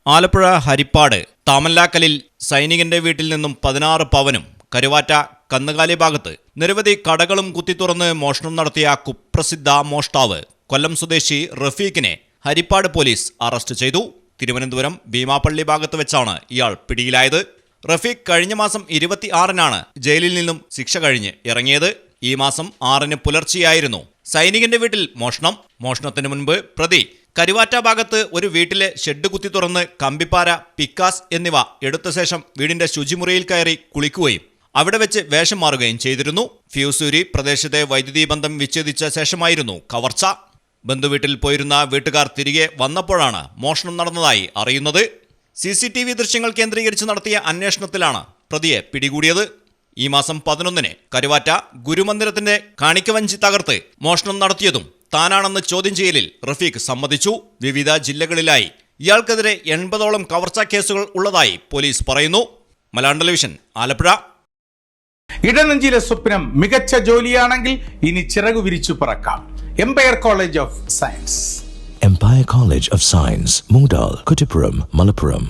ആലപ്പുഴ ഹരിപ്പാട് താമല്ലാക്കലിൽ സൈനികന്റെ വീട്ടിൽ നിന്നും 16 പവനും കരുവാറ്റ കന്നുകാലി ഭാഗത്ത് നിരവധി കടകളും കുത്തിത്തുറന്ന് മോഷണം നടത്തിയ കുപ്രസിദ്ധ മോഷ്ടാവ് കൊല്ലം സ്വദേശി റഫീഖിനെ ഹരിപ്പാട് പോലീസ് അറസ്റ്റ് ചെയ്തു. തിരുവനന്തപുരം ഭീമാപ്പള്ളി ഭാഗത്ത് വെച്ചാണ് ഇയാൾ പിടിയിലായത്. റഫീഖ് കഴിഞ്ഞ മാസം 26-നാണ് ജയിലിൽ നിന്നും ശിക്ഷ കഴിഞ്ഞ് ഇറങ്ങിയത്. ഈ മാസം 6-ന് പുലർച്ചെയായിരുന്നു സൈനികന്റെ വീട്ടിൽ മോഷണത്തിന് മുൻപ് പ്രതി കരുവാറ്റ ഭാഗത്ത് ഒരു വീട്ടിലെ ഷെഡ് കുത്തി തുറന്ന് കമ്പിപ്പാര, പിക്കാസ് എന്നിവ എടുത്ത ശേഷം വീടിന്റെ ശുചിമുറിയിൽ കയറി കുളിക്കുകയും അവിടെ വെച്ച് വേഷം മാറുകയും ചെയ്തിരുന്നു. ഫ്യൂസൂരി പ്രദേശത്തെ വൈദ്യുതി ബന്ധം വിച്ഛേദിച്ച ശേഷമായിരുന്നു കവർച്ച. ബന്ധുവീട്ടിൽ പോയിരുന്ന വീട്ടുകാർ തിരികെ വന്നപ്പോഴാണ് മോഷണം നടന്നതായി അറിയുന്നത്. CCTV ദൃശ്യങ്ങൾ കേന്ദ്രീകരിച്ച് നടത്തിയ അന്വേഷണത്തിലാണ് പ്രതിയെ പിടികൂടിയത്. ഈ മാസം 11-ന് കരുവാറ്റ ഗുരുമന്ദിരത്തിന്റെ കാണിക്കവഞ്ചി തകർത്ത് മോഷണം നടത്തിയതും താനാണെന്ന് ചോദ്യം ചെയ്യലിൽ റഫീഖ് സമ്മതിച്ചു. വിവിധ ജില്ലകളിലായി ഇയാൾക്കെതിരെ 80ഓളം കവർച്ചാ കേസുകൾ ഉള്ളതായി പോലീസ് പറയുന്നു. മലയാളം ടെലിവിഷൻ, ആലപ്പുഴ. ഇടനെഞ്ചിലെ സ്വപ്നം മികച്ച ജോലിയാണെങ്കിൽ ഇനി ചിറകു വിരിച്ചു പറക്കാം. Empire college of science. Empire College of Science, Moondal, Kuttipuram, Malappuram.